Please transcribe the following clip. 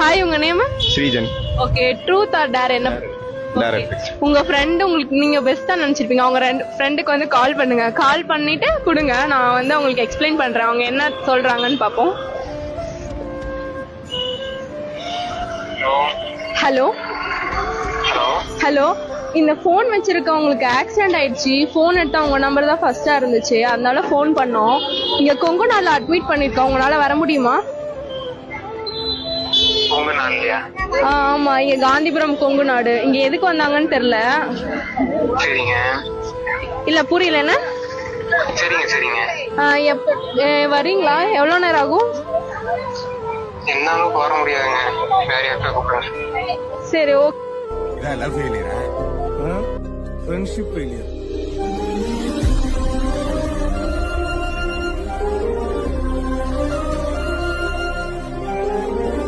Hi, உங்க name? Srijan. Okay, truth or dare என்ன? Direct. உங்க ஃப்ரெண்ட் உங்களுக்கு நீங்க பெஸ்டா நினைச்சிருப்பீங்க, அவங்க ஃப்ரெண்டுக்கு வந்து கால் பண்ணுங்க. கால் பண்ணிட்டு கொடுங்க, நான் வந்து உங்களுக்கு எக்ஸ்பிளைன் பண்றேன் அவங்க என்ன சொல்றாங்கன்னு பாப்போம். ஹலோ ஹலோ, இந்த ஃபோன் வச்சிருக்கவங்களுக்கு ஆக்சிடென்ட் ஆயிடுச்சு. ஃபோன் எடுத்தா உங்க நம்பர் தான் ஃபர்ஸ்டா இருந்துச்சு, அதனால ஃபோன் பண்ணோம். இங்க கொங்குநாடுல அட்மிட் பண்ணிருக்கோம், உங்களால வர முடியுமா? ஆமா, இங்க காந்திபுரம் கொங்குநாடு. இங்க எதுக்கு வந்தாங்கன்னு தெரியல. சரிங்க. இல்ல புரியல என்ன? சரிங்க சரிங்க. வரீங்களா? எவ்வளவு நேரம் ஆகும்? என்னாலும் வர முடியாதுங்க, வேற யார்கிட்ட கூப்பிடுங்க. சரி, ஓகே. லவ் ஃபெயிலியரா? Friendship failure.